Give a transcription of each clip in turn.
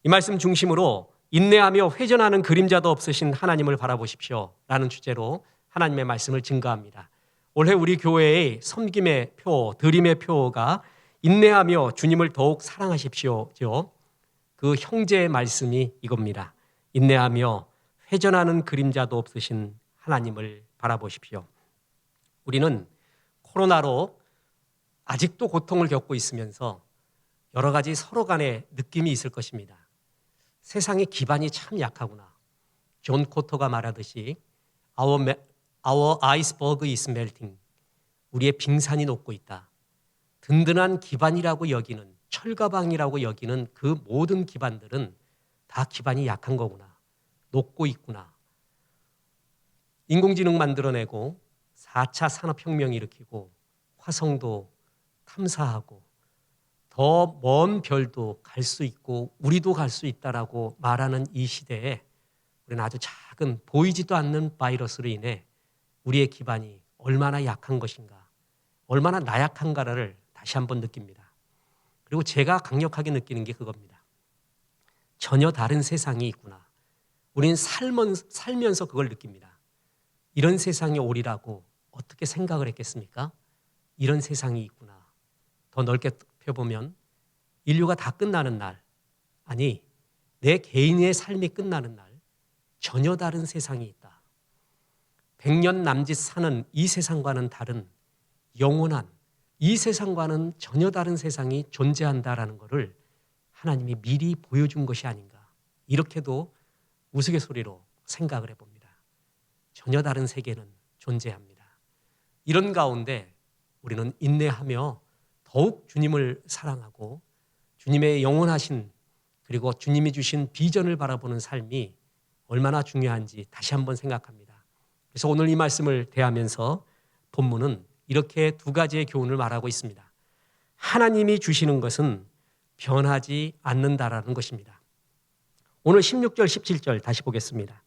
이 말씀 중심으로 인내하며 회전하는 그림자도 없으신 하나님을 바라보십시오 라는 주제로 하나님의 말씀을 증거합니다. 올해 우리 교회의 섬김의 표, 드림의 표가 인내하며 주님을 더욱 사랑하십시오죠. 그 형제의 말씀이 이겁니다. 인내하며 회전하는 그림자도 없으신 하나님을 바라보십시오. 우리는 코로나로 아직도 고통을 겪고 있으면서 여러 가지 서로 간의 느낌이 있을 것입니다. 세상의 기반이 참 약하구나. 존 코터가 말하듯이 Our iceberg is melting. 우리의 빙산이 녹고 있다. 든든한 기반이라고 여기는, 철가방이라고 여기는 그 모든 기반들은 다 기반이 약한 거구나. 녹고 있구나. 인공지능 만들어내고 4차 산업혁명 일으키고 화성도 탐사하고 더 먼 별도 갈 수 있고 우리도 갈 수 있다라고 말하는 이 시대에 우리는 아주 작은 보이지도 않는 바이러스로 인해 우리의 기반이 얼마나 약한 것인가, 얼마나 나약한가를 다시 한번 느낍니다. 그리고 제가 강력하게 느끼는 게 그겁니다. 전혀 다른 세상이 있구나. 우리는 살면서 그걸 느낍니다. 이런 세상이 오리라고 어떻게 생각을 했겠습니까? 이런 세상이 있구나. 더 넓게 펴보면 인류가 다 끝나는 날, 아니 내 개인의 삶이 끝나는 날, 전혀 다른 세상이 있다. 100년 남짓 사는 이 세상과는 다른 영원한 이 세상과는 전혀 다른 세상이 존재한다라는 것을 하나님이 미리 보여준 것이 아닌가. 이렇게도 우스갯소리로 생각을 해봅니다. 전혀 다른 세계는 존재합니다. 이런 가운데 우리는 인내하며 더욱 주님을 사랑하고 주님의 영원하신 그리고 주님이 주신 비전을 바라보는 삶이 얼마나 중요한지 다시 한번 생각합니다. 그래서 오늘 이 말씀을 대하면서 본문은 이렇게 두 가지의 교훈을 말하고 있습니다. 하나님이 주시는 것은 변하지 않는다라는 것입니다. 오늘 16절, 17절 다시 보겠습니다.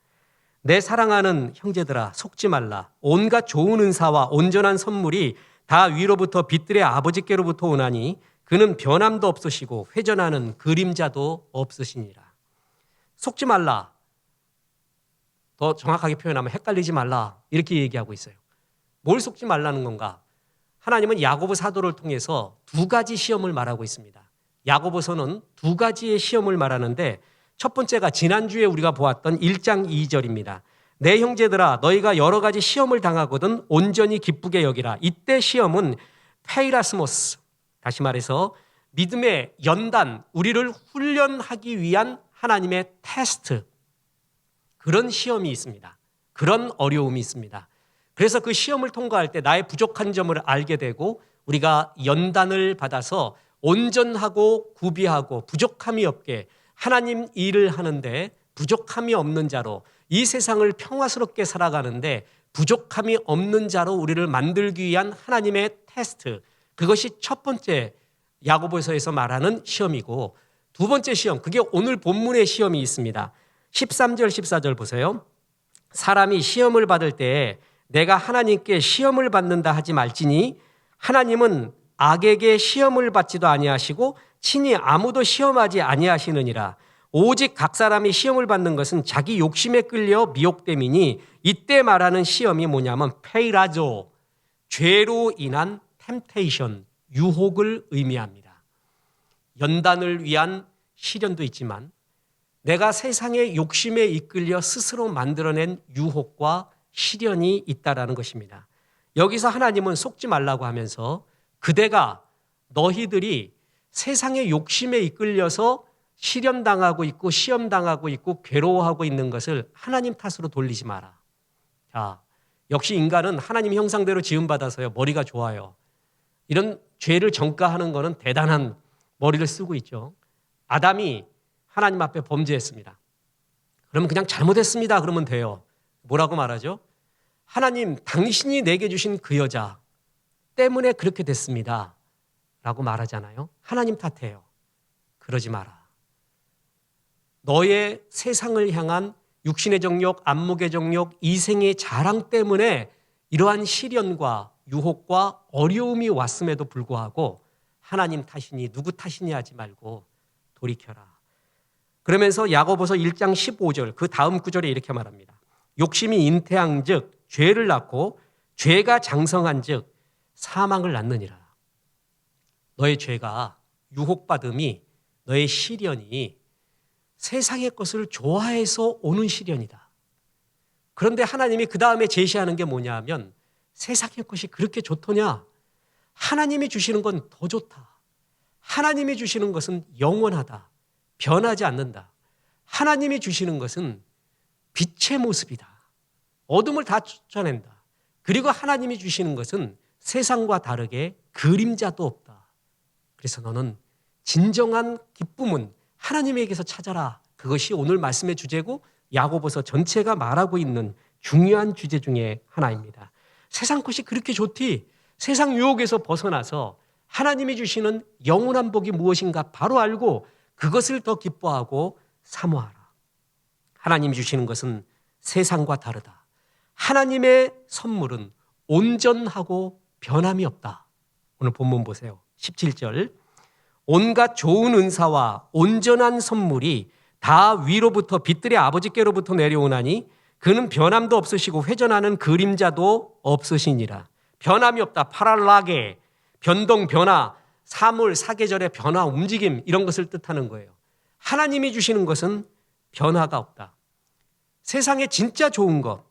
내 사랑하는 형제들아 속지 말라. 온갖 좋은 은사와 온전한 선물이 다 위로부터 빛들의 아버지께로부터 오나니 그는 변함도 없으시고 회전하는 그림자도 없으시니라. 속지 말라. 더 정확하게 표현하면 헷갈리지 말라. 이렇게 얘기하고 있어요. 뭘 속지 말라는 건가? 하나님은 야고보 사도를 통해서 두 가지 시험을 말하고 있습니다. 야고보서는 두 가지의 시험을 말하는데 첫 번째가 지난주에 우리가 보았던 1장 2절입니다. 내 형제들아 너희가 여러 가지 시험을 당하거든 온전히 기쁘게 여기라. 이때 시험은 페이라스모스, 다시 말해서 믿음의 연단, 우리를 훈련하기 위한 하나님의 테스트, 그런 시험이 있습니다. 그런 어려움이 있습니다. 그래서 그 시험을 통과할 때 나의 부족한 점을 알게 되고 우리가 연단을 받아서 온전하고 구비하고 부족함이 없게 하나님 일을 하는데 부족함이 없는 자로 이 세상을 평화스럽게 살아가는데 부족함이 없는 자로 우리를 만들기 위한 하나님의 테스트, 그것이 첫 번째 야고보서에서 말하는 시험이고 두 번째 시험, 그게 오늘 본문의 시험이 있습니다. 13절 14절 보세요. 사람이 시험을 받을 때에 내가 하나님께 시험을 받는다 하지 말지니 하나님은 악에게 시험을 받지도 아니하시고 친히 아무도 시험하지 아니하시느니라. 오직 각 사람이 시험을 받는 것은 자기 욕심에 끌려 미혹됨이니 이때 말하는 시험이 뭐냐면 페이라조, 죄로 인한 템테이션, 유혹을 의미합니다. 연단을 위한 시련도 있지만 내가 세상의 욕심에 이끌려 스스로 만들어낸 유혹과 시련이 있다라는 것입니다. 여기서 하나님은 속지 말라고 하면서 그대가 너희들이 세상의 욕심에 이끌려서 시련당하고 있고 시험당하고 있고 괴로워하고 있는 것을 하나님 탓으로 돌리지 마라. 자, 역시 인간은 하나님 형상대로 지음받아서요 머리가 좋아요. 이런 죄를 전가하는 것은 대단한 머리를 쓰고 있죠. 아담이 하나님 앞에 범죄했습니다. 그러면 그냥 잘못했습니다 그러면 돼요. 뭐라고 말하죠? 하나님 당신이 내게 주신 그 여자 때문에 그렇게 됐습니다 라고 말하잖아요. 하나님 탓해요. 그러지 마라. 너의 세상을 향한 육신의 정욕, 안목의 정욕, 이생의 자랑 때문에 이러한 시련과 유혹과 어려움이 왔음에도 불구하고 하나님 탓이니 누구 탓이니 하지 말고 돌이켜라. 그러면서 야고보서 1장 15절 그 다음 구절에 이렇게 말합니다. 욕심이 잉태한즉 죄를 낳고 죄가 장성한즉 사망을 낳느니라. 너의 죄가 유혹받음이 너의 시련이 세상의 것을 좋아해서 오는 시련이다. 그런데 하나님이 그 다음에 제시하는 게 뭐냐 하면 세상의 것이 그렇게 좋더냐? 하나님이 주시는 건 더 좋다. 하나님이 주시는 것은 영원하다. 변하지 않는다. 하나님이 주시는 것은 빛의 모습이다. 어둠을 다 쫓아낸다. 그리고 하나님이 주시는 것은 세상과 다르게 그림자도 없다. 그래서 너는 진정한 기쁨은 하나님에게서 찾아라. 그것이 오늘 말씀의 주제고 야고보서 전체가 말하고 있는 중요한 주제 중에 하나입니다. 세상 것이 그렇게 좋디? 세상 유혹에서 벗어나서 하나님이 주시는 영원한 복이 무엇인가 바로 알고 그것을 더 기뻐하고 사모하라. 하나님이 주시는 것은 세상과 다르다. 하나님의 선물은 온전하고 변함이 없다. 오늘 본문 보세요. 17절. 온갖 좋은 은사와 온전한 선물이 다 위로부터 빛들의 아버지께로부터 내려오나니 그는 변함도 없으시고 회전하는 그림자도 없으시니라. 변함이 없다. 파랄라게, 변동, 변화, 사물, 사계절의 변화, 움직임 이런 것을 뜻하는 거예요. 하나님이 주시는 것은 변화가 없다. 세상에 진짜 좋은 것,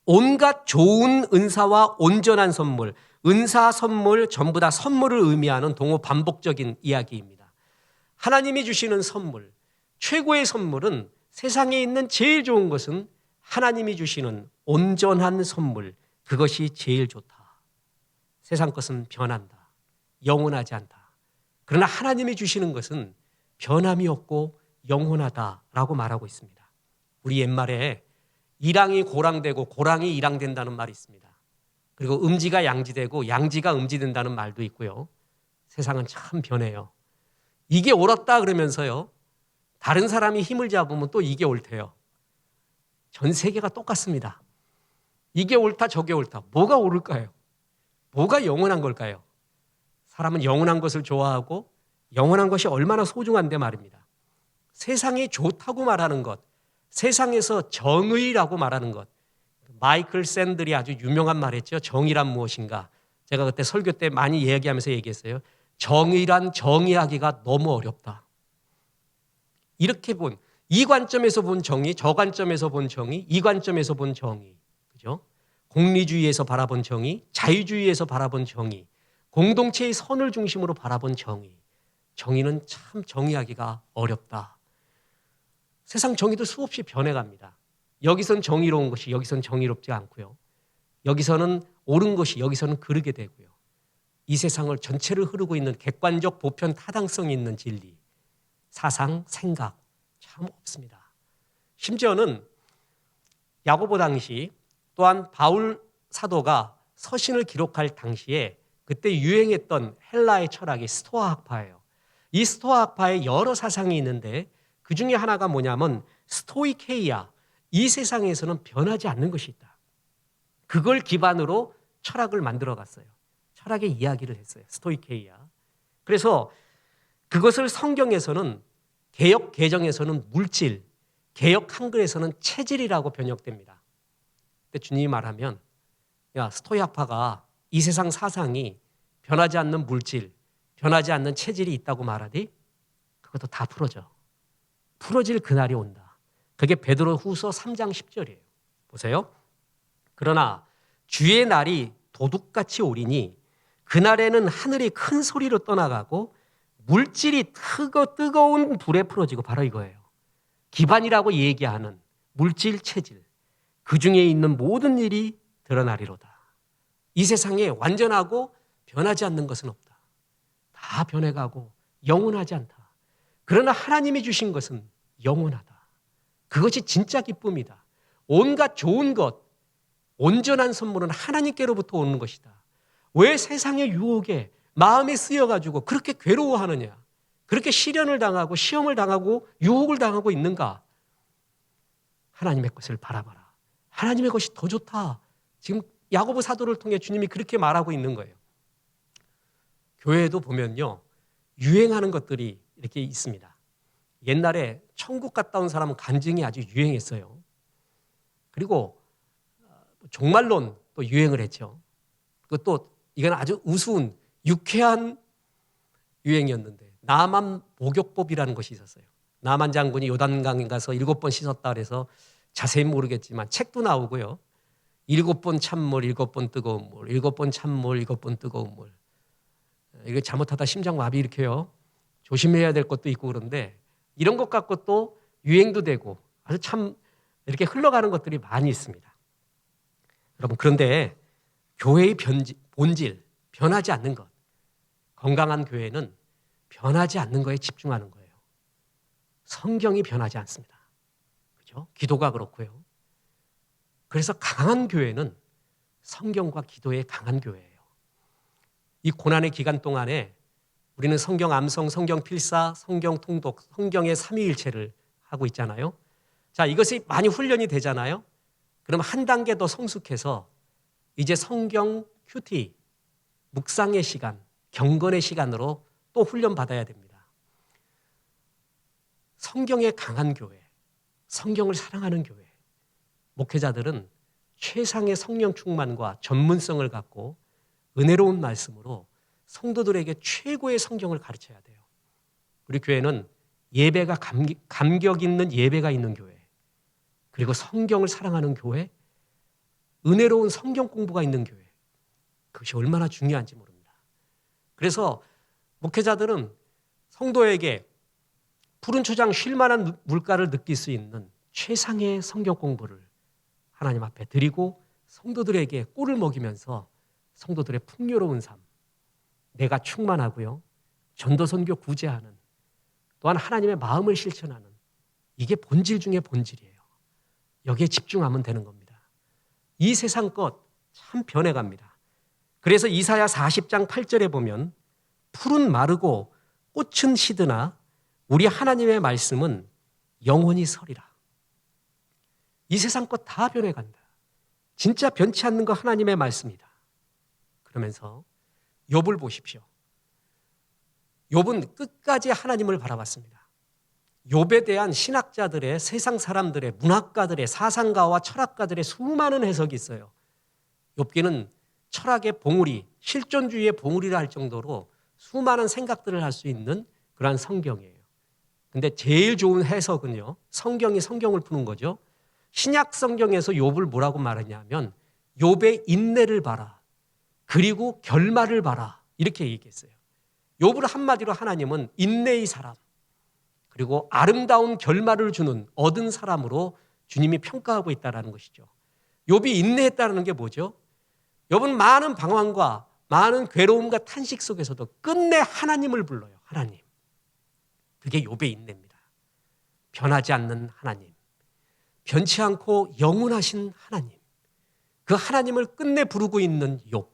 온갖 좋은 은사와 온전한 선물, 은사, 선물 전부 다 선물을 의미하는 동호 반복적인 이야기입니다. 하나님이 주시는 선물, 최고의 선물은 세상에 있는 제일 좋은 것은 하나님이 주시는 온전한 선물, 그것이 제일 좋다. 세상 것은 변한다. 영원하지 않다. 그러나 하나님이 주시는 것은 변함이 없고 영원하다라고 말하고 있습니다. 우리 옛말에 일항이 고랑되고 고랑이 일항된다는 말이 있습니다. 그리고 음지가 양지되고 양지가 음지된다는 말도 있고요. 세상은 참 변해요. 이게 옳았다 그러면서요. 다른 사람이 힘을 잡으면 또 이게 옳대요. 전 세계가 똑같습니다. 이게 옳다 저게 옳다. 뭐가 옳을까요? 뭐가 영원한 걸까요? 사람은 영원한 것을 좋아하고 영원한 것이 얼마나 소중한데 말입니다. 세상이 좋다고 말하는 것, 세상에서 정의라고 말하는 것. 마이클 샌들이 아주 유명한 말했죠. 정의란 무엇인가. 제가 그때 설교 때 많이 이야기하면서 얘기했어요. 정의란 정의하기가 너무 어렵다. 이렇게 본, 이 관점에서 본 정의, 저 관점에서 본 정의, 이 관점에서 본 정의. 그죠? 공리주의에서 바라본 정의, 자유주의에서 바라본 정의, 공동체의 선을 중심으로 바라본 정의. 정의는 참 정의하기가 어렵다. 세상 정의도 수없이 변해갑니다. 여기선 정의로운 것이 여기선 정의롭지 않고요. 여기서는 옳은 것이 여기서는 그르게 되고요. 이 세상을 전체를 흐르고 있는 객관적 보편 타당성이 있는 진리, 사상, 생각 참 없습니다. 심지어는 야고보 당시 또한 바울 사도가 서신을 기록할 당시에 그때 유행했던 헬라의 철학이 스토아 학파예요. 이 스토아 학파에 여러 사상이 있는데 그 중에 하나가 뭐냐면 스토이케이아, 이 세상에서는 변하지 않는 것이 있다. 그걸 기반으로 철학을 만들어 갔어요. 철학의 이야기를 했어요. 스토이케이아. 그래서 그것을 성경에서는 개역 개정에서는 물질, 개역 한글에서는 체질이라고 번역됩니다. 근데 주님이 말하면 야, 스토이학파가 이 세상 사상이 변하지 않는 물질, 변하지 않는 체질이 있다고 말하니 그것도 다 풀어져. 풀어질 그날이 온다. 그게 베드로후서 3장 10절이에요. 보세요. 그러나 주의 날이 도둑같이 오리니 그날에는 하늘이 큰 소리로 떠나가고 물질이 뜨거운 불에 풀어지고 바로 이거예요. 기반이라고 얘기하는 물질, 체질. 그 중에 있는 모든 일이 드러나리로다. 이 세상에 완전하고 변하지 않는 것은 없다. 다 변해가고 영원하지 않다. 그러나 하나님이 주신 것은 영원하다. 그것이 진짜 기쁨이다. 온갖 좋은 것, 온전한 선물은 하나님께로부터 오는 것이다. 왜 세상의 유혹에 마음에 쓰여가지고 그렇게 괴로워하느냐? 그렇게 시련을 당하고 시험을 당하고 유혹을 당하고 있는가? 하나님의 것을 바라봐라. 하나님의 것이 더 좋다. 지금 야고보 사도를 통해 주님이 그렇게 말하고 있는 거예요. 교회에도 보면요. 유행하는 것들이 이렇게 있습니다. 옛날에 천국 갔다 온 사람은 간증이 아주 유행했어요. 그리고 종말론 또 유행을 했죠. 그리고 또 이건 아주 우스운 유쾌한 유행이었는데 나만 목욕법이라는 것이 있었어요. 나만 장군이 요단강에 가서 7번 씻었다 그래서 자세히 모르겠지만 책도 나오고요. 7번 찬물, 7번 뜨거운 물, 7번 찬물, 7번 뜨거운 물. 이거 잘못하다 심장마비 일으켜요. 조심해야 될 것도 있고 그런데 이런 것 갖고 또 유행도 되고 아주 참 이렇게 흘러가는 것들이 많이 있습니다. 여러분, 그런데 교회의 본질, 변하지 않는 것. 건강한 교회는 변하지 않는 것에 집중하는 거예요. 성경이 변하지 않습니다. 그죠? 기도가 그렇고요. 그래서 강한 교회는 성경과 기도에 강한 교회예요. 이 고난의 기간 동안에 우리는 성경 암송, 성경 필사, 성경 통독, 성경의 삼위일체를 하고 있잖아요. 자, 이것이 많이 훈련이 되잖아요. 그럼 한 단계 더 성숙해서 이제 성경 큐티, 묵상의 시간, 경건의 시간으로 또 훈련받아야 됩니다. 성경에 강한 교회, 성경을 사랑하는 교회, 목회자들은 최상의 성령 충만과 전문성을 갖고 은혜로운 말씀으로 성도들에게 최고의 성경을 가르쳐야 돼요. 우리 교회는 예배가 감격 있는 예배가 있는 교회, 그리고 성경을 사랑하는 교회, 은혜로운 성경 공부가 있는 교회, 그것이 얼마나 중요한지 모릅니다. 그래서 목회자들은 성도에게 푸른 초장 쉴 만한 물가를 느낄 수 있는 최상의 성경 공부를 하나님 앞에 드리고 성도들에게 꿀을 먹이면서 성도들의 풍요로운 삶, 내가 충만하고요, 전도선교 구제하는, 또한 하나님의 마음을 실천하는, 이게 본질 중에 본질이에요. 여기에 집중하면 되는 겁니다. 이 세상 것 참 변해갑니다. 그래서 이사야 40장 8절에 보면 풀은 마르고 꽃은 시드나 우리 하나님의 말씀은 영원히 서리라. 이 세상 것 다 변해간다. 진짜 변치 않는 거 하나님의 말씀이다. 그러면서 욥을 보십시오. 욥은 끝까지 하나님을 바라봤습니다. 욥에 대한 신학자들의, 세상 사람들의, 문학가들의, 사상가와 철학가들의 수많은 해석이 있어요. 욥기는 철학의 봉우리, 실존주의의 봉우리라 할 정도로 수많은 생각들을 할 수 있는 그러한 성경이에요. 근데 제일 좋은 해석은요, 성경이 성경을 푸는 거죠. 신약 성경에서 욥을 뭐라고 말하냐면 욥의 인내를 봐라, 그리고 결말을 봐라, 이렇게 얘기했어요. 욥을 한마디로 하나님은 인내의 사람, 그리고 아름다운 결말을 주는 얻은 사람으로 주님이 평가하고 있다는 것이죠. 욥이 인내했다는 게 뭐죠? 욥은 많은 방황과 많은 괴로움과 탄식 속에서도 끝내 하나님을 불러요. 하나님. 그게 욥의 인내입니다. 변하지 않는 하나님, 변치 않고 영원하신 하나님, 그 하나님을 끝내 부르고 있는 욥.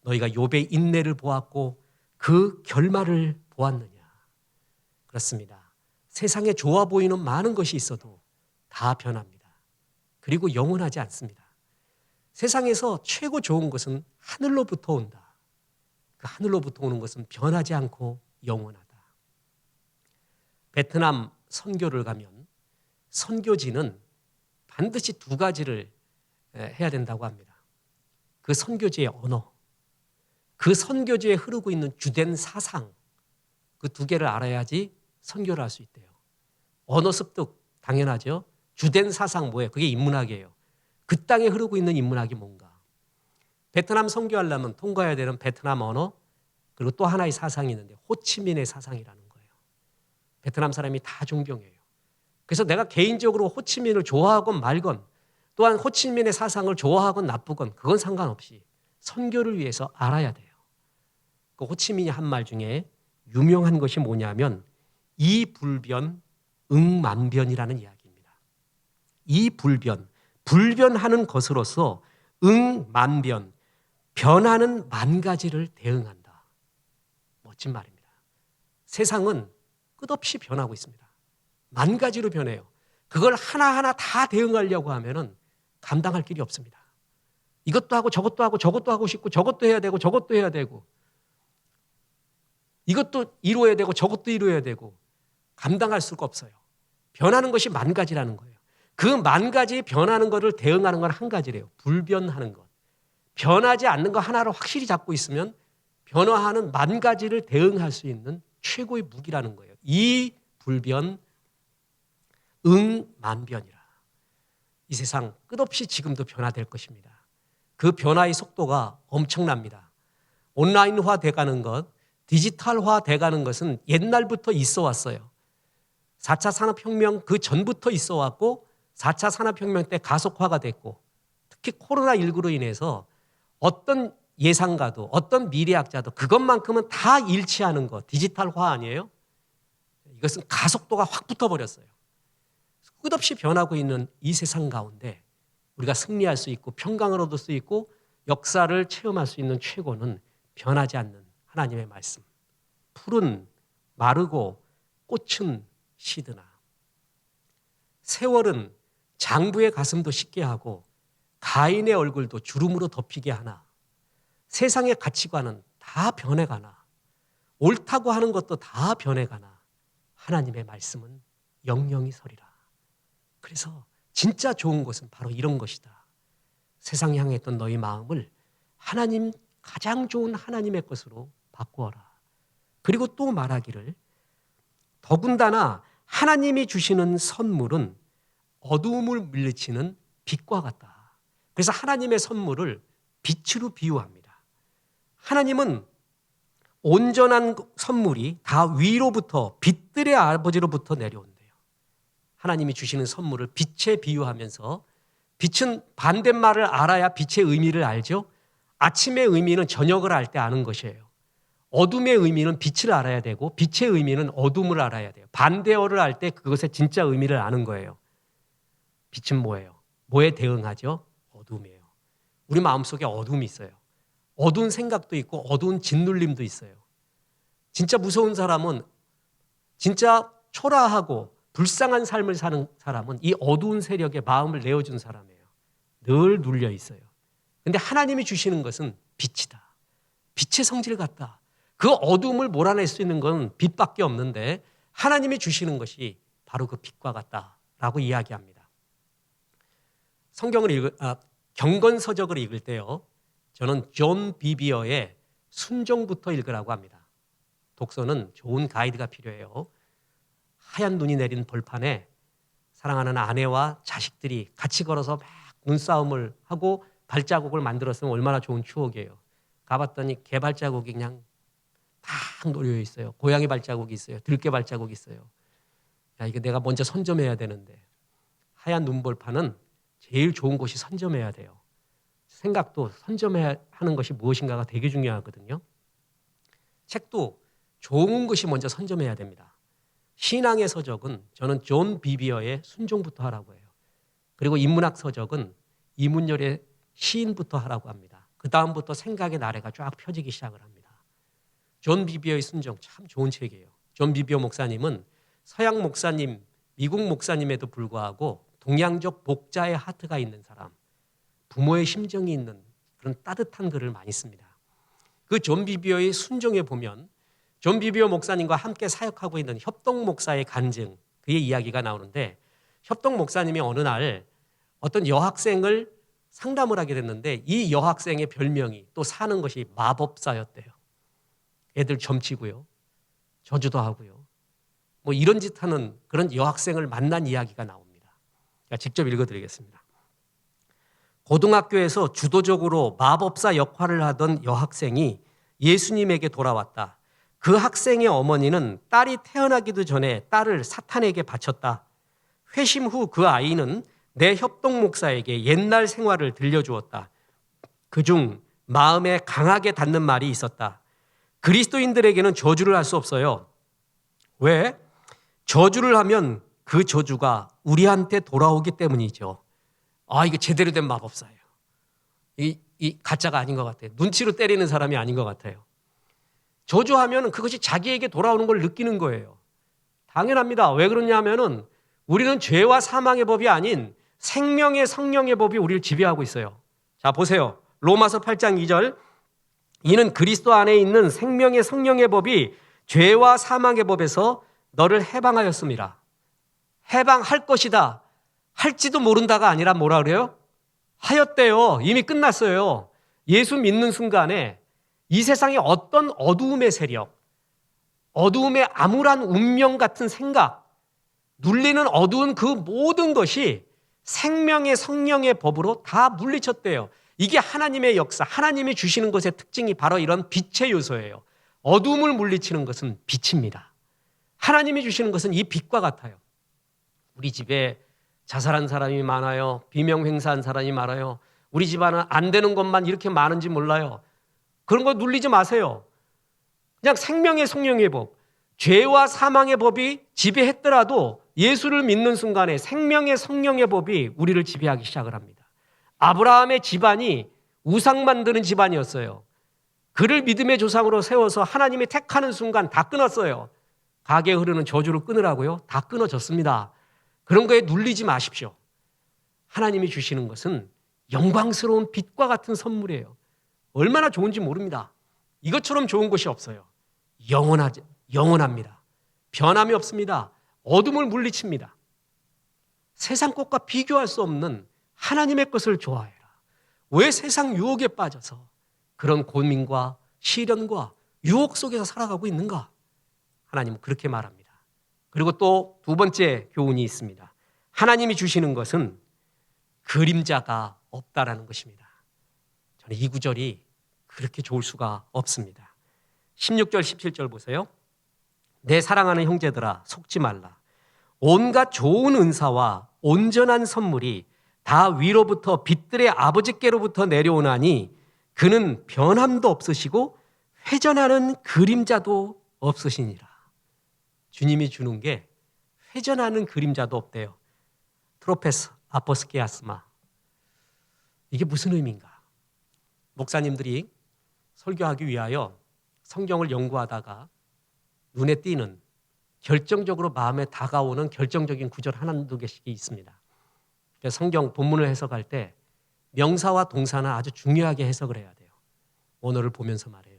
너희가 욥의 인내를 보았고 그 결말을 보았느냐. 그렇습니다. 세상에 좋아 보이는 많은 것이 있어도 다 변합니다. 그리고 영원하지 않습니다. 세상에서 최고 좋은 것은 하늘로부터 온다. 그 하늘로부터 오는 것은 변하지 않고 영원하다. 베트남 선교를 가면 선교지는 반드시 두 가지를 해야 된다고 합니다. 그 선교지의 언어, 그 선교지에 흐르고 있는 주된 사상, 그 두 개를 알아야지 선교를 할 수 있대요. 언어 습득 당연하죠. 주된 사상 뭐예요? 그게 인문학이에요. 그 땅에 흐르고 있는 인문학이 뭔가. 베트남 선교하려면 통과해야 되는 베트남 언어, 그리고 또 하나의 사상이 있는데 호치민의 사상이라는 거예요. 베트남 사람이 다 존경해요. 그래서 내가 개인적으로 호치민을 좋아하건 말건, 또한 호치민의 사상을 좋아하건 나쁘건 그건 상관없이 선교를 위해서 알아야 돼요. 그 호치민이 한 말 중에 유명한 것이 뭐냐면 이불변 응만변이라는 이야기입니다. 이불변, 불변하는 것으로서 응만변, 변하는 만 가지를 대응한다. 멋진 말입니다. 세상은 끝없이 변하고 있습니다. 만 가지로 변해요. 그걸 하나하나 다 대응하려고 하면은 감당할 길이 없습니다. 이것도 하고 저것도 하고 저것도 하고 싶고 저것도 해야 되고 저것도 해야 되고 이것도 이루어야 되고 저것도 이루어야 되고 감당할 수가 없어요. 변하는 것이 만 가지라는 거예요. 그 만 가지 변하는 것을 대응하는 건 한 가지래요. 불변하는 것. 변하지 않는 거 하나를 확실히 잡고 있으면 변화하는 만 가지를 대응할 수 있는 최고의 무기라는 거예요. 이 불변 응만변이라. 이 세상 끝없이 지금도 변화될 것입니다. 그 변화의 속도가 엄청납니다. 온라인화 돼가는 것, 디지털화 돼가는 것은 옛날부터 있어 왔어요. 4차 산업혁명 그 전부터 있어 왔고 4차 산업혁명 때 가속화가 됐고 특히 코로나19로 인해서 어떤 예상가도 어떤 미래학자도 그것만큼은 다 일치하는 것, 디지털화 아니에요? 이것은 가속도가 확 붙어버렸어요. 끝없이 변하고 있는 이 세상 가운데 우리가 승리할 수 있고 평강을 얻을 수 있고 역사를 체험할 수 있는 최고는 변하지 않는 하나님의 말씀. 풀은 마르고 꽃은 시드나. 세월은 장부의 가슴도 씻게 하고 가인의 얼굴도 주름으로 덮이게 하나. 세상의 가치관은 다 변해가나. 옳다고 하는 것도 다 변해가나. 하나님의 말씀은 영영이 서리라. 그래서 진짜 좋은 것은 바로 이런 것이다. 세상 향해 있던 너희 마음을 하나님, 가장 좋은 하나님의 것으로 바꾸어라. 그리고 또 말하기를 더군다나 하나님이 주시는 선물은 어두움을 물리치는 빛과 같다. 그래서 하나님의 선물을 빛으로 비유합니다. 하나님은 온전한 선물이 다 위로부터 빛들의 아버지로부터 내려온대요. 하나님이 주시는 선물을 빛에 비유하면서 빛은 반대말을 알아야 빛의 의미를 알죠. 아침의 의미는 저녁을 알 때 아는 것이에요. 어둠의 의미는 빛을 알아야 되고 빛의 의미는 어둠을 알아야 돼요. 반대어를 알 때 그것의 진짜 의미를 아는 거예요. 빛은 뭐예요? 뭐에 대응하죠? 어둠이에요. 우리 마음속에 어둠이 있어요. 어두운 생각도 있고 어두운 짓눌림도 있어요. 진짜 무서운 사람은 진짜 초라하고 불쌍한 삶을 사는 사람은 이 어두운 세력에 마음을 내어준 사람이에요. 늘 눌려 있어요. 그런데 하나님이 주시는 것은 빛이다. 빛의 성질 같다. 그 어둠을 몰아낼 수 있는 건 빛밖에 없는데 하나님이 주시는 것이 바로 그 빛과 같다라고 이야기합니다. 경건서적을 읽을 때요. 저는 존 비비어의 순종부터 읽으라고 합니다. 독서는 좋은 가이드가 필요해요. 하얀 눈이 내린 벌판에 사랑하는 아내와 자식들이 같이 걸어서 막 눈싸움을 하고 발자국을 만들었으면 얼마나 좋은 추억이에요. 가봤더니 개 발자국이 그냥 딱 놓여 있어요. 고양이 발자국이 있어요. 들개 발자국이 있어요. 야, 이거 내가 먼저 선점해야 되는데. 하얀 눈벌판은 제일 좋은 곳이 선점해야 돼요. 생각도 선점해야 하는 것이 무엇인가가 되게 중요하거든요. 책도 좋은 것이 먼저 선점해야 됩니다. 신앙의 서적은 저는 존 비비어의 순종부터 하라고 해요. 그리고 인문학 서적은 이문열의 시인부터 하라고 합니다. 그 다음부터 생각의 나래가 쫙 펴지기 시작을 합니다. 존 비비어의 순종 참 좋은 책이에요. 존 비비어 목사님은 서양 목사님, 미국 목사님에도 불구하고 동양적 목자의 하트가 있는 사람, 부모의 심정이 있는 그런 따뜻한 글을 많이 씁니다. 그 존 비비어의 순종에 보면 존 비비어 목사님과 함께 사역하고 있는 협동 목사의 간증, 그의 이야기가 나오는데 협동 목사님이 어느 날 어떤 여학생을 상담을 하게 됐는데 이 여학생의 별명이 또 사는 것이 마법사였대요. 애들 점치고요. 저주도 하고요. 뭐 이런 짓 하는 그런 여학생을 만난 이야기가 나옵니다. 직접 읽어드리겠습니다. 고등학교에서 주도적으로 마법사 역할을 하던 여학생이 예수님에게 돌아왔다. 그 학생의 어머니는 딸이 태어나기도 전에 딸을 사탄에게 바쳤다. 회심 후 그 아이는 내 협동 목사에게 옛날 생활을 들려주었다. 그중 마음에 강하게 닿는 말이 있었다. 그리스도인들에게는 저주를 할 수 없어요. 왜? 저주를 하면 그 저주가 우리한테 돌아오기 때문이죠. 아, 이게 제대로 된 마법사예요. 이 가짜가 아닌 것 같아요. 눈치로 때리는 사람이 아닌 것 같아요. 저주하면 그것이 자기에게 돌아오는 걸 느끼는 거예요. 당연합니다. 왜 그러냐 하면은 우리는 죄와 사망의 법이 아닌 생명의 성령의 법이 우리를 지배하고 있어요. 자, 보세요. 로마서 8장 2절. 이는 그리스도 안에 있는 생명의 성령의 법이 죄와 사망의 법에서 너를 해방하였습니다. 해방할 것이다. 할지도 모른다가 아니라 뭐라 그래요? 하였대요. 이미 끝났어요. 예수 믿는 순간에 이 세상의 어떤 어두움의 세력, 어두움의 암울한 운명 같은 생각, 눌리는 어두운 그 모든 것이 생명의 성령의 법으로 다 물리쳤대요. 이게 하나님의 역사, 하나님이 주시는 것의 특징이 바로 이런 빛의 요소예요. 어두움을 물리치는 것은 빛입니다. 하나님이 주시는 것은 이 빛과 같아요. 우리 집에 자살한 사람이 많아요. 비명행사한 사람이 많아요. 우리 집안은 안 되는 것만 이렇게 많은지 몰라요. 그런 거 눌리지 마세요. 그냥 생명의 성령의 법, 죄와 사망의 법이 지배했더라도 예수를 믿는 순간에 생명의 성령의 법이 우리를 지배하기 시작을 합니다. 아브라함의 집안이 우상 만드는 집안이었어요. 그를 믿음의 조상으로 세워서 하나님이 택하는 순간 다 끊었어요. 가게에 흐르는 저주를 끊으라고요? 다 끊어졌습니다. 그런 거에 눌리지 마십시오. 하나님이 주시는 것은 영광스러운 빛과 같은 선물이에요. 얼마나 좋은지 모릅니다. 이것처럼 좋은 것이 없어요. 영원합니다. 변함이 없습니다. 어둠을 물리칩니다. 세상 것과 비교할 수 없는 하나님의 것을 좋아해라. 왜 세상 유혹에 빠져서 그런 고민과 시련과 유혹 속에서 살아가고 있는가? 하나님은 그렇게 말합니다. 그리고 또 두 번째 교훈이 있습니다. 하나님이 주시는 것은 그림자가 없다라는 것입니다. 저는 이 구절이 그렇게 좋을 수가 없습니다. 16절, 17절 보세요. 내 사랑하는 형제들아 속지 말라. 온갖 좋은 은사와 온전한 선물이 다 위로부터 빛들의 아버지께로부터 내려오나니 그는 변함도 없으시고 회전하는 그림자도 없으시니라. 주님이 주는 게 회전하는 그림자도 없대요. 트로페스 아포스케아스마. 이게 무슨 의미인가? 목사님들이 설교하기 위하여 성경을 연구하다가 눈에 띄는 결정적으로 마음에 다가오는 결정적인 구절 한두 개씩 있습니다. 성경 본문을 해석할 때 명사와 동사는 아주 중요하게 해석을 해야 돼요. 언어를 보면서 말해요.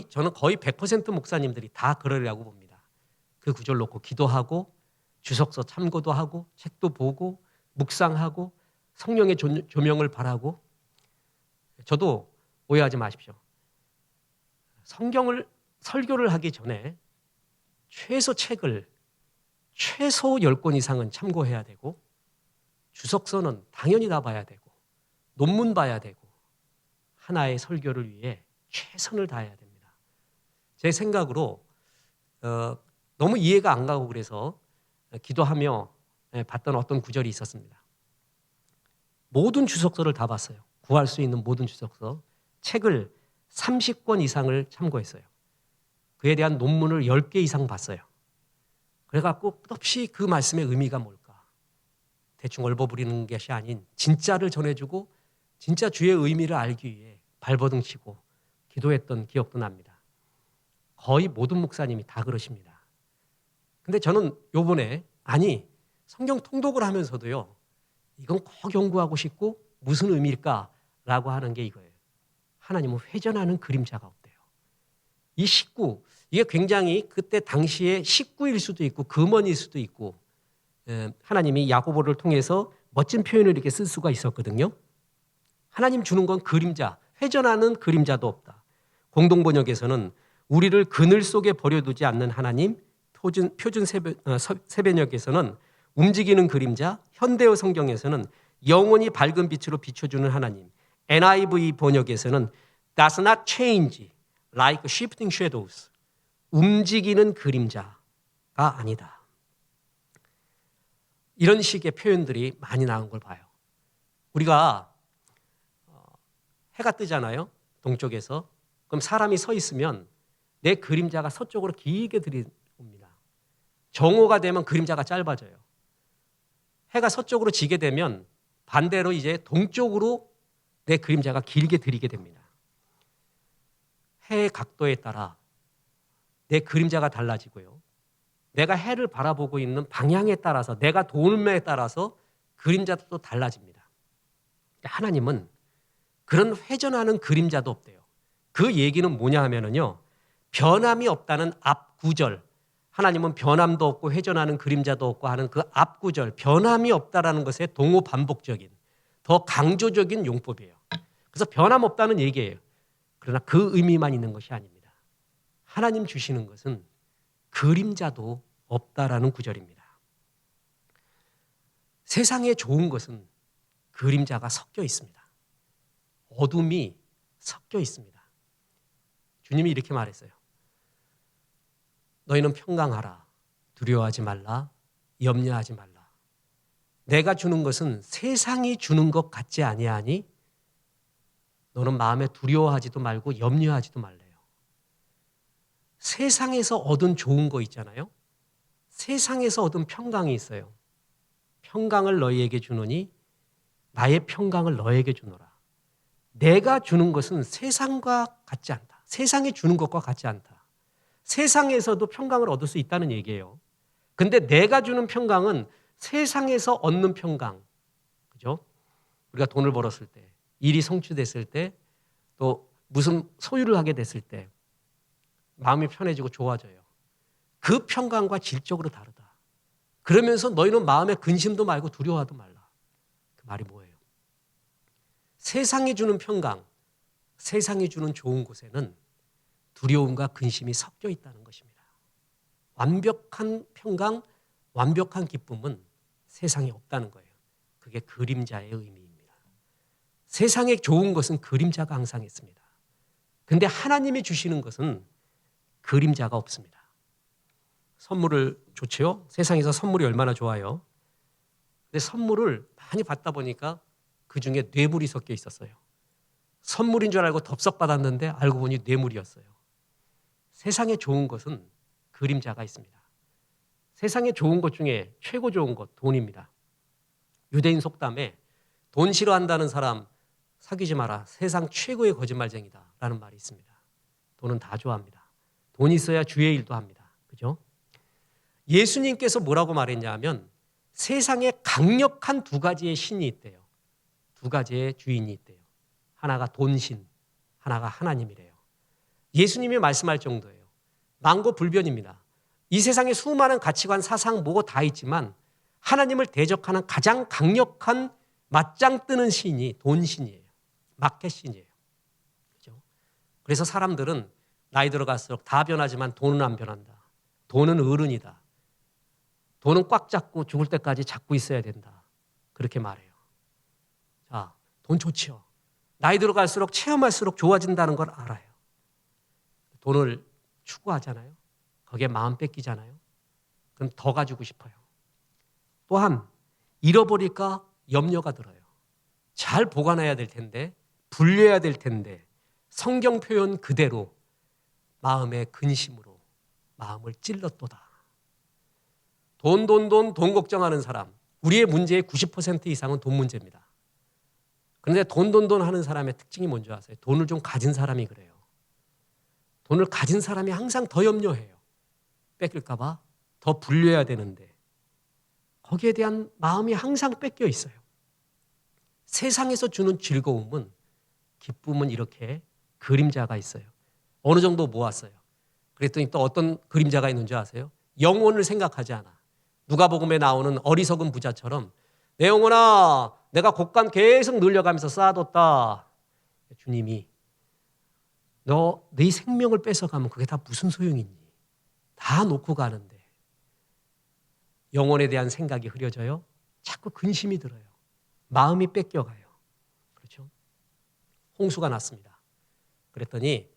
저는 거의 100% 목사님들이 다 그러려고 봅니다. 그 구절 놓고 기도하고 주석서 참고도 하고 책도 보고 묵상하고 성령의 조명을 바라고. 저도 오해하지 마십시오. 설교를 하기 전에 최소 10권 이상은 참고해야 되고 주석서는 당연히 다 봐야 되고 논문 봐야 되고 하나의 설교를 위해 최선을 다해야 됩니다. 제 생각으로 너무 이해가 안 가고 그래서 기도하며 봤던 어떤 구절이 있었습니다. 모든 주석서를 다 봤어요. 구할 수 있는 모든 주석서, 책을 30권 이상을 참고했어요. 그에 대한 논문을 10개 이상 봤어요. 그래갖고 끝없이 그 말씀의 의미가 뭘까? 대충 얼버무리는 것이 아닌 진짜를 전해주고 진짜 주의 의미를 알기 위해 발버둥 치고 기도했던 기억도 납니다. 거의 모든 목사님이 다 그러십니다. 근데 저는 요번에 성경 통독을 하면서도요. 이건 꼭 연구하고 싶고 무슨 의미일까라고 하는 게 이거예요. 하나님은 회전하는 그림자가 없대요. 이 식구, 이게 굉장히 그때 당시에 식구일 수도 있고 금원일 수도 있고 하나님이 야고보를 통해서 멋진 표현을 이렇게 쓸 수가 있었거든요. 하나님 주는 건 그림자, 회전하는 그림자도 없다. 공동번역에서는 우리를 그늘 속에 버려두지 않는 하나님, 표준 세변역에서는 움직이는 그림자, 현대어 성경에서는 영원히 밝은 빛으로 비춰주는 하나님, NIV 번역에서는 does not change like shifting shadows, 움직이는 그림자가 아니다. 이런 식의 표현들이 많이 나온 걸 봐요. 우리가 해가 뜨잖아요. 동쪽에서. 그럼 사람이 서 있으면 내 그림자가 서쪽으로 길게 들이옵니다. 정오가 되면 그림자가 짧아져요. 해가 서쪽으로 지게 되면 반대로 이제 동쪽으로 내 그림자가 길게 들이게 됩니다. 해의 각도에 따라 내 그림자가 달라지고요. 내가 해를 바라보고 있는 방향에 따라서 내가 도움에 따라서 그림자도 또 달라집니다. 하나님은 그런 회전하는 그림자도 없대요. 그 얘기는 뭐냐 하면은요. 변함이 없다는 앞 구절, 하나님은 변함도 없고 회전하는 그림자도 없고 하는 그 앞구절, 변함이 없다라는 것의 동호 반복적인 더 강조적인 용법이에요. 그래서 변함없다는 얘기예요. 그러나 그 의미만 있는 것이 아닙니다. 하나님 주시는 것은 그림자도 없다라는 구절입니다. 세상에 좋은 것은 그림자가 섞여 있습니다. 어둠이 섞여 있습니다. 주님이 이렇게 말했어요. 너희는 평강하라. 두려워하지 말라. 염려하지 말라. 내가 주는 것은 세상이 주는 것 같지 아니하니 너는 마음에 두려워하지도 말고 염려하지도 말래요. 세상에서 얻은 좋은 거 있잖아요. 세상에서 얻은 평강이 있어요. 평강을 너희에게 주노니 나의 평강을 너에게 주노라. 내가 주는 것은 세상과 같지 않다. 세상이 주는 것과 같지 않다. 세상에서도 평강을 얻을 수 있다는 얘기예요. 근데 내가 주는 평강은 세상에서 얻는 평강. 그죠? 우리가 돈을 벌었을 때, 일이 성취됐을 때, 또 무슨 소유를 하게 됐을 때 마음이 편해지고 좋아져요. 그 평강과 질적으로 다르다. 그러면서 너희는 마음에 근심도 말고 두려워하도 말라. 그 말이 뭐예요? 세상이 주는 평강, 세상이 주는 좋은 곳에는 두려움과 근심이 섞여 있다는 것입니다. 완벽한 평강, 완벽한 기쁨은 세상에 없다는 거예요. 그게 그림자의 의미입니다. 세상에 좋은 것은 그림자가 항상 있습니다. 근데 하나님이 주시는 것은 그림자가 없습니다. 선물을 좋지요? 세상에서 선물이 얼마나 좋아요. 근데 선물을 많이 받다 보니까 그중에 뇌물이 섞여 있었어요. 선물인 줄 알고 덥석 받았는데 알고 보니 뇌물이었어요. 세상에 좋은 것은 그림자가 있습니다. 세상에 좋은 것 중에 최고 좋은 것, 돈입니다. 유대인 속담에 돈 싫어한다는 사람 사귀지 마라. 세상 최고의 거짓말쟁이다 라는 말이 있습니다. 돈은 다 좋아합니다. 돈 있어야 주의 일도 합니다. 그죠? 예수님께서 뭐라고 말했냐 하면 세상에 강력한 두 가지의 신이 있대요. 두 가지의 주인이 있대요. 하나가 돈신, 하나가 하나님이래요. 예수님이 말씀할 정도예요. 만고불변입니다. 이 세상에 수많은 가치관, 사상, 뭐고 다 있지만 하나님을 대적하는 가장 강력한 맞짱 뜨는 신이 돈신이에요. 마켓신이에요. 그렇죠? 그래서 사람들은 나이 들어갈수록 다 변하지만 돈은 안 변한다. 돈은 어른이다. 돈은 꽉 잡고 죽을 때까지 잡고 있어야 된다. 그렇게 말해요. 자, 돈 좋지요. 나이 들어갈수록 체험할수록 좋아진다는 걸 알아요. 돈을 추구하잖아요. 거기에 마음 뺏기잖아요. 그럼 더 가지고 싶어요. 또한 잃어버릴까 염려가 들어요. 잘 보관해야 될 텐데, 불려야 될 텐데 성경 표현 그대로 마음의 근심으로 마음을 찔렀도다. 돈 걱정하는 사람. 우리의 문제의 90% 이상은 돈 문제입니다. 그런데 돈 하는 사람의 특징이 뭔지 아세요? 돈을 좀 가진 사람이 그래요. 돈을 가진 사람이 항상 더 염려해요. 뺏길까 봐 더 불려야 되는데 거기에 대한 마음이 항상 뺏겨 있어요. 세상에서 주는 즐거움은, 기쁨은 이렇게 그림자가 있어요. 어느 정도 모았어요. 그랬더니 또 어떤 그림자가 있는지 아세요? 영혼을 생각하지 않아. 누가복음에 나오는 어리석은 부자처럼 내 영혼아 내가 곡간 계속 늘려가면서 쌓아뒀다. 주님이 너 네 생명을 뺏어가면 그게 다 무슨 소용이 있니? 다 놓고 가는데 영혼에 대한 생각이 흐려져요. 자꾸 근심이 들어요. 마음이 뺏겨가요. 그렇죠? 홍수가 났습니다. 그랬더니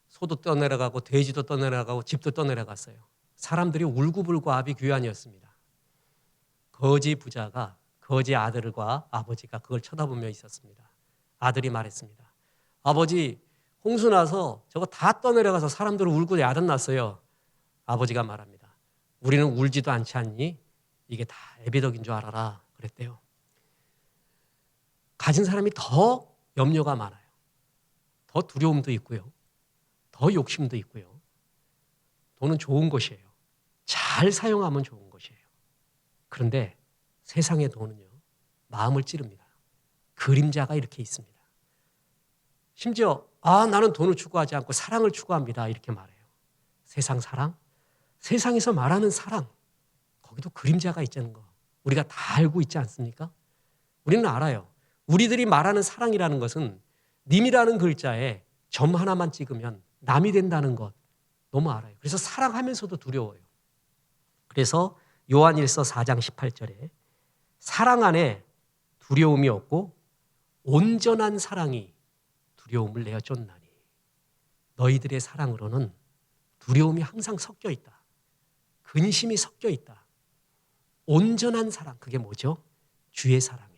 소도 떠내려가고 돼지도 떠내려가고 집도 떠내려갔어요. 사람들이 울고불고 아비 규환이었습니다. 거지 부자가 거지 아들과 아버지가 그걸 쳐다보며 있었습니다. 아들이 말했습니다. 아버지, 홍수 나서 저거 다 떠내려가서 사람들은 울고 야단 났어요. 아버지가 말합니다. 우리는 울지도 않지 않니? 이게 다 애비덕인 줄 알아라. 그랬대요. 가진 사람이 더 염려가 많아요. 더 두려움도 있고요. 더 욕심도 있고요. 돈은 좋은 것이에요. 잘 사용하면 좋은 것이에요. 그런데 세상의 돈은요, 마음을 찌릅니다. 그림자가 이렇게 있습니다. 심지어 나는 돈을 추구하지 않고 사랑을 추구합니다. 이렇게 말해요. 세상 사랑? 세상에서 말하는 사랑, 거기도 그림자가 있다는 거 우리가 다 알고 있지 않습니까? 우리는 알아요. 우리들이 말하는 사랑이라는 것은 님이라는 글자에 점 하나만 찍으면 남이 된다는 것 너무 알아요. 그래서 사랑하면서도 두려워요. 그래서 요한일서 4장 18절에 사랑 안에 두려움이 없고 온전한 사랑이 두려움을 내어 쫓나니 너희들의 사랑으로는 두려움이 항상 섞여 있다. 근심이 섞여 있다. 온전한 사랑, 그게 뭐죠? 주의 사랑이에요.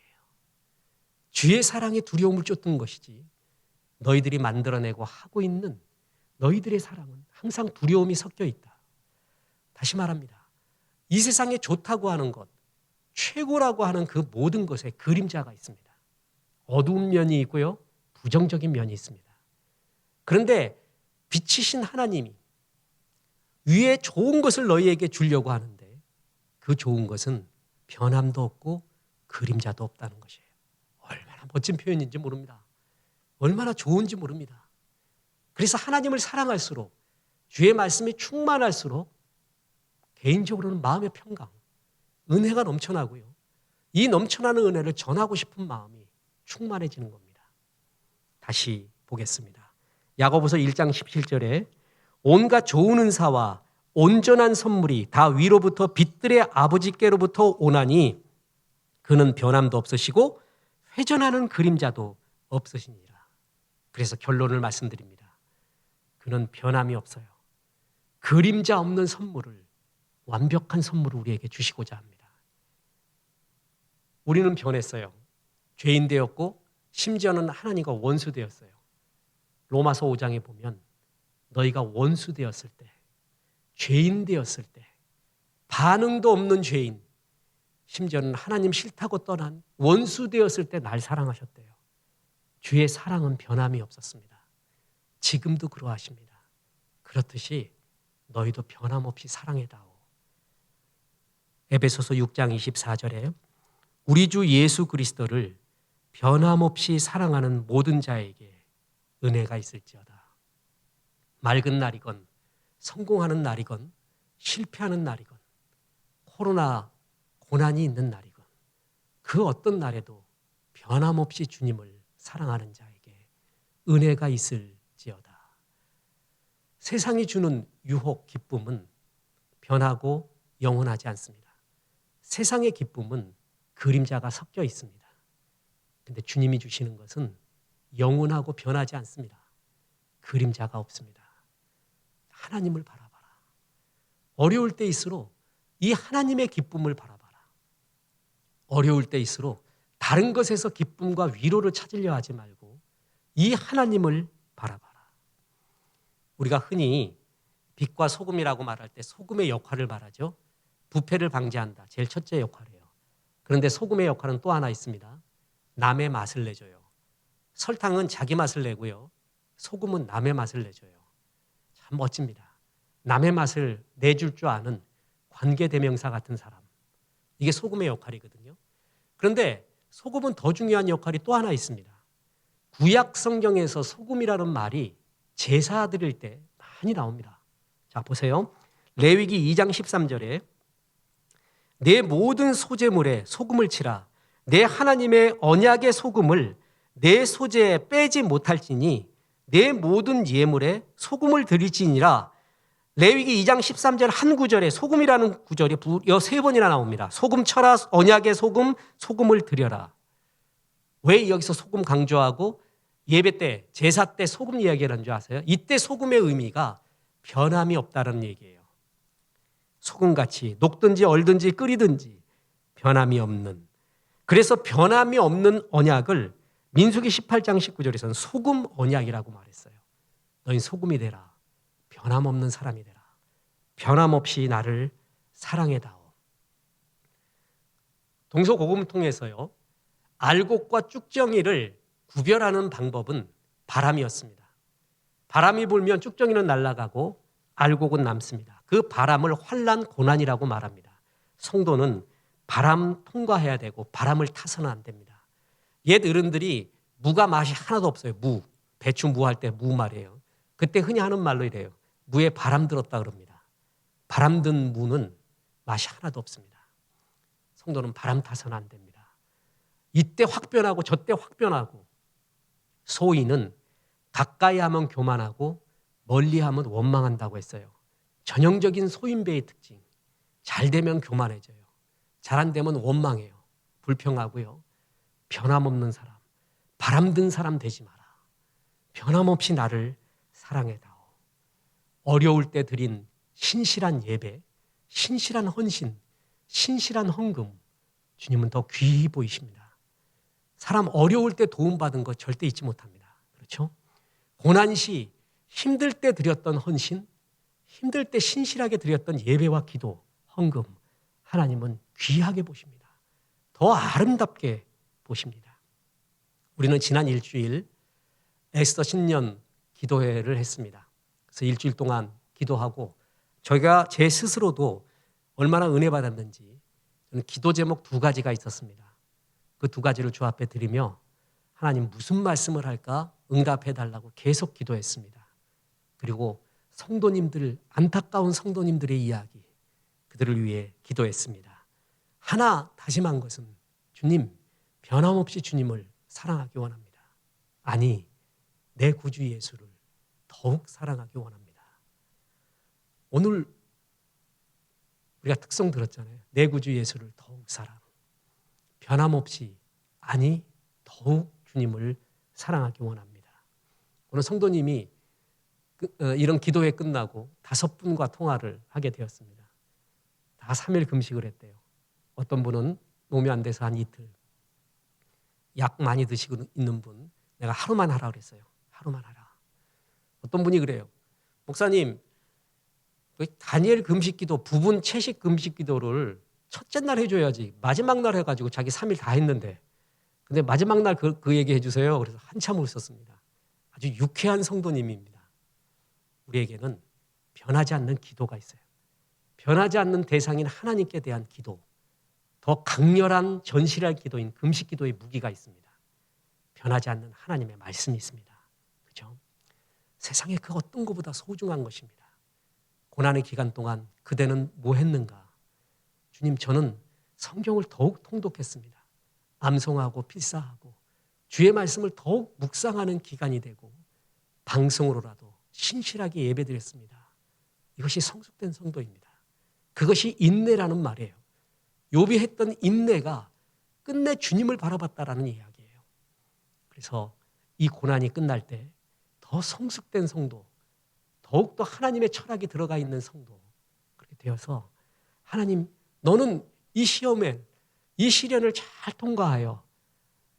주의 사랑에 두려움을 쫓는 것이지 너희들이 만들어내고 하고 있는 너희들의 사랑은 항상 두려움이 섞여 있다. 다시 말합니다. 이 세상에 좋다고 하는 것, 최고라고 하는 그 모든 것에 그림자가 있습니다. 어두운 면이 있고요. 부정적인 면이 있습니다. 그런데 빛이신 하나님이 위에 좋은 것을 너희에게 주려고 하는데 그 좋은 것은 변함도 없고 그림자도 없다는 것이에요. 얼마나 멋진 표현인지 모릅니다. 얼마나 좋은지 모릅니다. 그래서 하나님을 사랑할수록 주의 말씀이 충만할수록 개인적으로는 마음의 평강, 은혜가 넘쳐나고요. 이 넘쳐나는 은혜를 전하고 싶은 마음이 충만해지는 겁니다. 다시 보겠습니다. 야고보서 1장 17절에 온갖 좋은 은사와 온전한 선물이 다 위로부터 빛들의 아버지께로부터 오나니 그는 변함도 없으시고 회전하는 그림자도 없으시니라. 그래서 결론을 말씀드립니다. 그는 변함이 없어요. 그림자 없는 선물을, 완벽한 선물을 우리에게 주시고자 합니다. 우리는 변했어요. 죄인 되었고 심지어는 하나님과 원수 되었어요. 로마서 5장에 보면 너희가 원수 되었을 때, 죄인 되었을 때, 반응도 없는 죄인, 심지어는 하나님 싫다고 떠난 원수 되었을 때 날 사랑하셨대요. 주의 사랑은 변함이 없었습니다. 지금도 그러하십니다. 그렇듯이 너희도 변함없이 사랑해다오. 에베소서 6장 24절에 우리 주 예수 그리스도를 변함없이 사랑하는 모든 자에게 은혜가 있을지어다. 맑은 날이건 성공하는 날이건 실패하는 날이건 코로나 고난이 있는 날이건 그 어떤 날에도 변함없이 주님을 사랑하는 자에게 은혜가 있을지어다. 세상이 주는 유혹, 기쁨은 변하고 영원하지 않습니다. 세상의 기쁨은 그림자가 섞여 있습니다. 그런데 주님이 주시는 것은 영원하고 변하지 않습니다. 그림자가 없습니다. 하나님을 바라봐라. 어려울 때일수록 이 하나님의 기쁨을 바라봐라. 어려울 때일수록 다른 것에서 기쁨과 위로를 찾으려 하지 말고 이 하나님을 바라봐라. 우리가 흔히 빛과 소금이라고 말할 때 소금의 역할을 말하죠. 부패를 방지한다. 제일 첫째 역할이에요. 그런데 소금의 역할은 또 하나 있습니다. 남의 맛을 내줘요. 설탕은 자기 맛을 내고요. 소금은 남의 맛을 내줘요. 참 멋집니다. 남의 맛을 내줄 줄 아는 관계대명사 같은 사람. 이게 소금의 역할이거든요. 그런데 소금은 더 중요한 역할이 또 하나 있습니다. 구약 성경에서 소금이라는 말이 제사 드릴 때 많이 나옵니다. 자, 보세요. 레위기 2장 13절에 내 모든 소제물에 소금을 치라. 내 하나님의 언약의 소금을 내 소제에 빼지 못할지니 내 모든 예물에 소금을 드릴지니라. 레위기 2장 13절 한 구절에 소금이라는 구절이 무려 3번이나 나옵니다. 소금 쳐라, 언약의 소금, 소금을 드려라. 왜 여기서 소금 강조하고 예배 때, 제사 때 소금 이야기하는 줄 아세요? 이때 소금의 의미가 변함이 없다는 얘기예요. 소금같이 녹든지 얼든지 끓이든지 변함이 없는. 그래서 변함이 없는 언약을 민수기 18장 19절에서는 소금 언약이라고 말했어요. 너희 소금이 되라. 변함없는 사람이 되라. 변함없이 나를 사랑해다오. 동서고금을 통해서요. 알곡과 쭉정이를 구별하는 방법은 바람이었습니다. 바람이 불면 쭉정이는 날아가고 알곡은 남습니다. 그 바람을 환난 고난이라고 말합니다. 성도는 바람 통과해야 되고 바람을 타서는 안 됩니다. 옛 어른들이 무가 맛이 하나도 없어요. 무, 배추 무 할 때 무 말이에요. 그때 흔히 하는 말로 이래요. 무에 바람 들었다 그럽니다. 바람든 무는 맛이 하나도 없습니다. 성도는 바람 타서는 안 됩니다. 이때 확 변하고 저때 확 변하고, 소인은 가까이 하면 교만하고 멀리 하면 원망한다고 했어요. 전형적인 소인배의 특징. 잘 되면 교만해져요. 잘 안 되면 원망해요. 불평하고요. 변함없는 사람, 바람든 사람 되지 마라. 변함없이 나를 사랑해다오. 어려울 때 드린 신실한 예배, 신실한 헌신, 신실한 헌금, 주님은 더 귀히 보이십니다. 사람 어려울 때 도움받은 것 절대 잊지 못합니다. 그렇죠? 고난시 힘들 때 드렸던 헌신, 힘들 때 신실하게 드렸던 예배와 기도, 헌금, 하나님은 귀하게 보십니다. 더 아름답게 보십니다. 우리는 지난 일주일 에스더 신년 기도회를 했습니다. 그래서 일주일 동안 기도하고 저희가 제 스스로도 얼마나 은혜 받았는지, 저는 기도 제목 2가지가 있었습니다. 그 2가지를 주 앞에 드리며 하나님 무슨 말씀을 할까 응답해 달라고 계속 기도했습니다. 그리고 성도님들, 안타까운 성도님들의 이야기, 그들을 위해 기도했습니다. 하나 다짐한 것은 주님, 변함없이 주님을 사랑하기 원합니다. 아니, 내 구주 예수를 더욱 사랑하기 원합니다. 오늘 우리가 특성 들었잖아요. 내 구주 예수를 더욱 사랑. 변함없이, 아니 더욱 주님을 사랑하기 원합니다. 오늘 성도님이 이런 기도회 끝나고 5분과 통화를 하게 되었습니다. 다 3일 금식을 했대요. 어떤 분은 몸이 안 돼서 한 이틀, 약 많이 드시고 있는 분, 내가 하루만 하라 그랬어요. 하루만 하라. 어떤 분이 그래요. 목사님, 다니엘 금식기도, 부분 채식 금식기도를 첫째 날 해줘야지 마지막 날 해가지고 자기 3일 다 했는데, 근데 마지막 날 그 얘기 해주세요. 그래서 한참 웃었습니다. 아주 유쾌한 성도님입니다. 우리에게는 변하지 않는 기도가 있어요. 변하지 않는 대상인 하나님께 대한 기도, 더 강렬한 전실할 기도인 금식기도의 무기가 있습니다. 변하지 않는 하나님의 말씀이 있습니다. 그렇죠? 세상에 그 어떤 것보다 소중한 것입니다. 고난의 기간 동안 그대는 뭐 했는가? 주님, 저는 성경을 더욱 통독했습니다. 암송하고 필사하고 주의 말씀을 더욱 묵상하는 기간이 되고 방송으로라도 신실하게 예배드렸습니다. 이것이 성숙된 성도입니다. 그것이 인내라는 말이에요. 욥이 했던 인내가 끝내 주님을 바라봤다라는 이야기예요. 그래서 이 고난이 끝날 때 더 성숙된 성도, 더욱더 하나님의 철학이 들어가 있는 성도, 그렇게 되어서 하나님, 너는 이 시험에, 이 시련을 잘 통과하여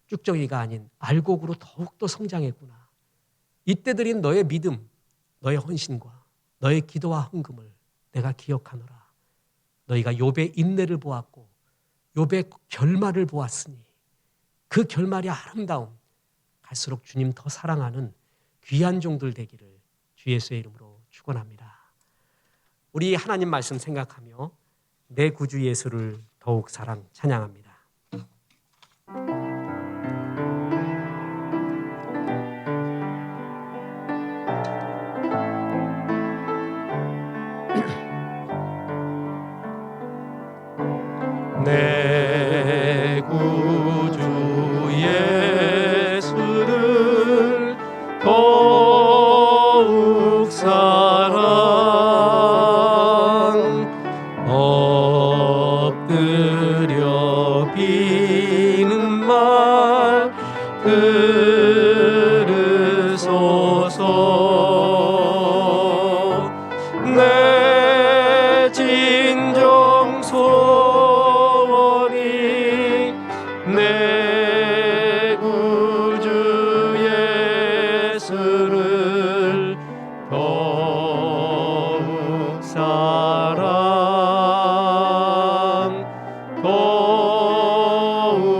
쭉정이가 아닌 알곡으로 더욱더 성장했구나. 이때 드린 너의 믿음, 너의 헌신과 너의 기도와 헌금을 내가 기억하노라. 너희가 욥의 인내를 보았고 욥의 결말을 보았으니 그 결말이 아름다움, 갈수록 주님 더 사랑하는 귀한 종들 되기를 주 예수의 이름으로 축원합니다. 우리 하나님 말씀 생각하며 내 구주 예수를 더욱 사랑 찬양합니다. 내 구주 예수를 더욱 사랑, 엎드려 비는 말 들으소서. 내 진정 소원이 내 구주 예수를 더욱 사랑, 더욱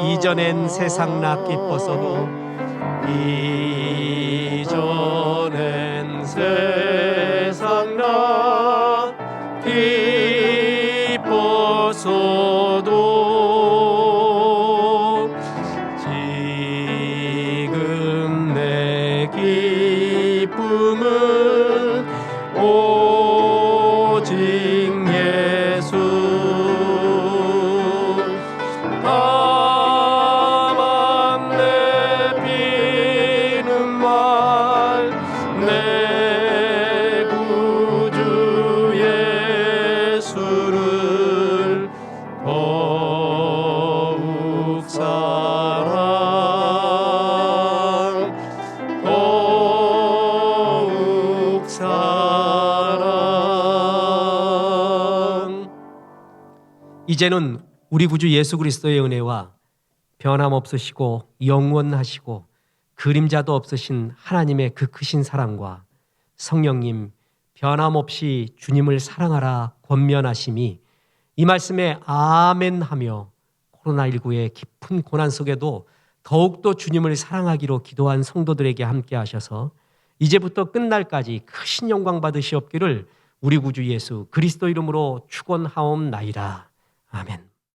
이전엔 세상 나 기뻤어도, 이전엔 세상 나 기뻤어도 지금 내 기쁨은 이제는 우리 구주 예수 그리스도의 은혜와 변함없으시고 영원하시고 그림자도 없으신 하나님의 그 크신 사랑과 성령님 변함없이 주님을 사랑하라 권면하심이 이 말씀에 아멘하며 코로나19의 깊은 고난 속에도 더욱더 주님을 사랑하기로 기도한 성도들에게 함께 하셔서 이제부터 끝날까지 크신 영광 받으시옵기를 우리 구주 예수 그리스도 이름으로 축원하옵나이다. 아멘.